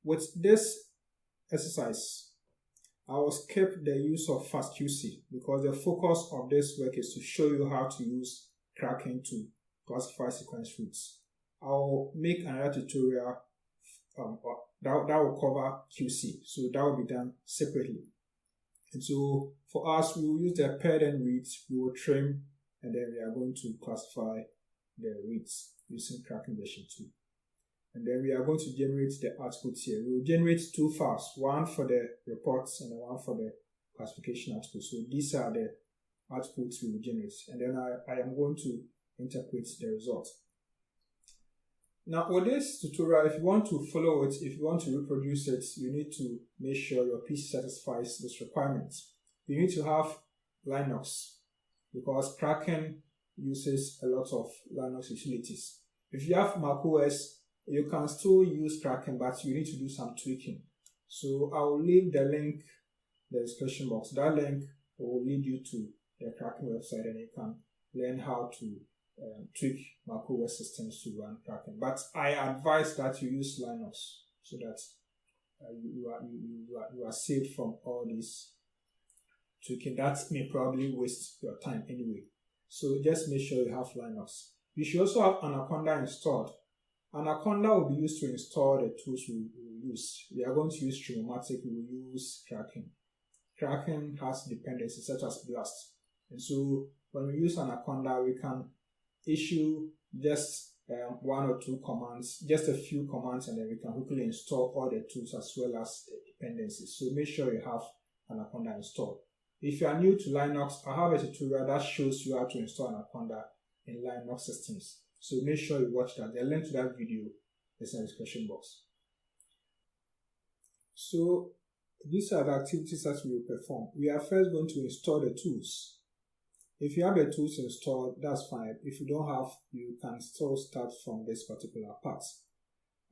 With this exercise, I will skip the use of FastQC because the focus of this work is to show you how to use Kraken to classify sequence roots. I will make another tutorial that will cover QC, so that will be done separately. And so for us, we will use the paired end reads, we will trim, and then we are going to classify the reads using Kraken version 2. And then we are going to generate the output here. We will generate two files, one for the reports and one for the classification output. So these are the outputs we will generate. And then I am going to interpret the result. Now, with this tutorial, if you want to follow it, if you want to reproduce it, you need to make sure your PC satisfies this requirement. You need to have Linux because Kraken uses a lot of Linux utilities. If you have macOS, you can still use Kraken, but you need to do some tweaking. So I will leave the link in the description box. That link will lead you to the Kraken website and you can learn how to tweak macOS systems to run Kraken. But I advise that you use Linux so that you are saved from all this tweaking. That may probably waste your time anyway. So just make sure you have Linux. You should also have Anaconda installed. Anaconda will be used to install the tools we will use. We are going to use Genomics, we will use Kraken. Kraken has dependencies such as BLAST. And so when we use Anaconda, we can issue just one or two commands, just a few commands, and then we can quickly install all the tools as well as the dependencies. So make sure you have Anaconda installed. If you are new to Linux, I have a tutorial that shows you how to install Anaconda in Linux systems. So make sure you watch that. The link to that video is in the description box. So these are the activities that we will perform. We are first going to install the tools. If you have the tools installed, that's fine. If you don't have, you can still start from this particular part.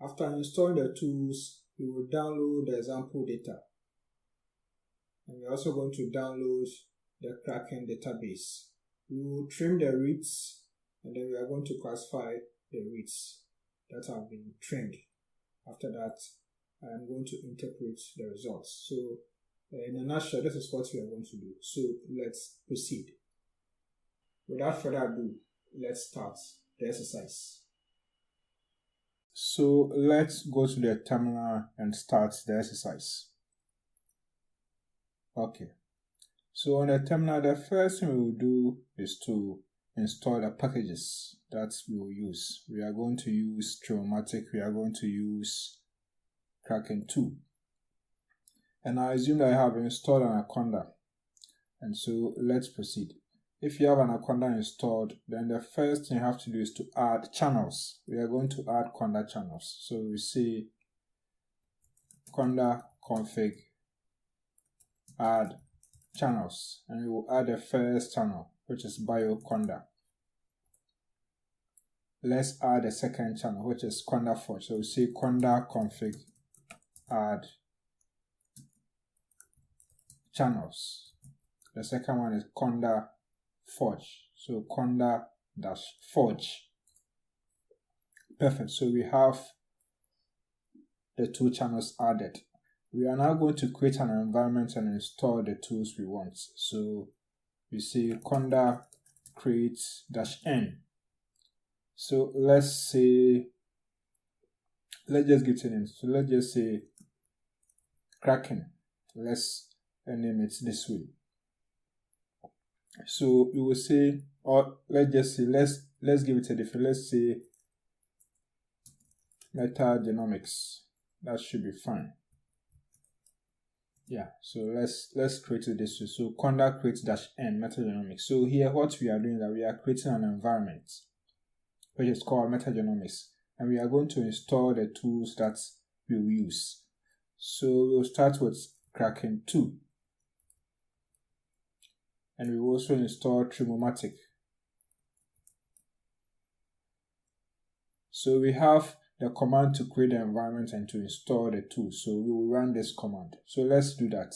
After installing the tools, we will download the example data. And we're also going to download the Kraken database. We will trim the reads, and then we are going to classify the reads that have been trimmed. After that, I am going to interpret the results. So in a nutshell, this is what we are going to do. So let's proceed. Without further ado, let's start the exercise. So let's go to the terminal and start the exercise. Okay. So on the terminal, the first thing we will do is to install the packages that we will use. We are going to use Genomics, we are going to use Kraken 2. And I assume that I have installed Anaconda. And so let's proceed. If you have Anaconda installed, then the first thing you have to do is to add channels. We are going to add Conda channels. So we say Conda config add channels, and we will add the first channel, which is Bioconda. Let's add the second channel, which is Conda Forge. So we say Conda config add channels. The second one is Conda Forge. So Conda Forge. Perfect. So we have the two channels added. We are now going to create an environment and install the tools we want. So we say Conda create -n. So let's just get it in. So let's just say Kraken. Let's name it this way. So we will say, or let's just say, let's give it a different. Let's say Metagenomics. That should be fine. Yeah, so let's create it this way. So Conda create -n Metagenomics. So here what we are doing is that we are creating an environment which is called Metagenomics, and we are going to install the tools that we will use. So we'll start with Kraken 2, and we will also install Genomics. So we have the command to create the environment and to install the tools. So we will run this command. So let's do that.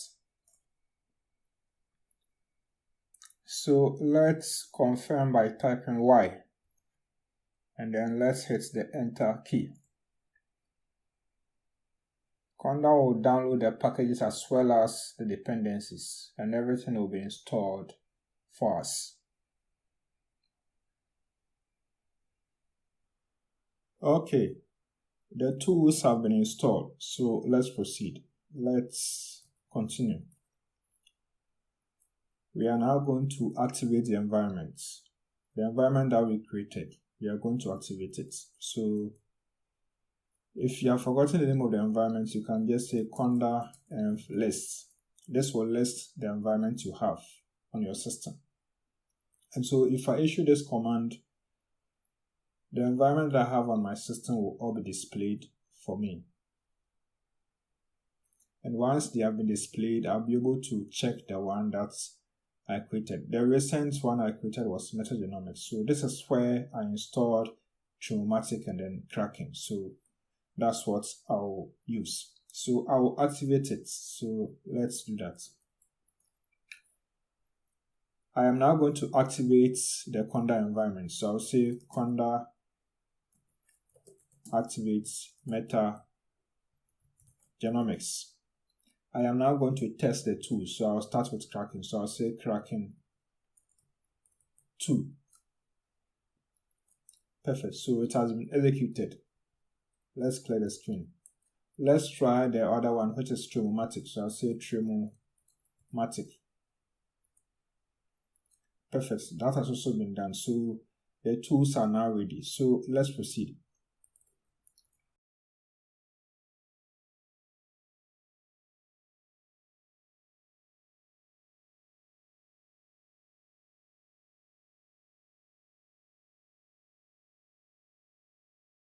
So let's confirm by typing Y, and then let's hit the enter key. Conda will download the packages as well as the dependencies, and everything will be installed for us. Okay, the tools have been installed, so let's proceed. Let's continue. We are now going to activate the environment. The environment that we created, we are going to activate it. So if you have forgotten the name of the environment, you can just say conda env list. This will list the environment you have on your system. And so if I issue this command, the environment that I have on my system will all be displayed for me. And once they have been displayed, I'll be able to check the one that I created. The recent one I created was Metagenomics. So this is where I installed Genomics and then Kraken. So that's what I'll use. So I will activate it. So let's do that. I am now going to activate the Conda environment. So I'll say Conda activate Metagenomics. I am now going to test the tool. So I'll start with Kraken. So I'll say Kraken 2. Perfect. So it has been executed. Let's clear the screen. Let's try the other one, which is Genomics. So I'll say Genomics. Perfect. That has also been done. So the tools are now ready. So let's proceed.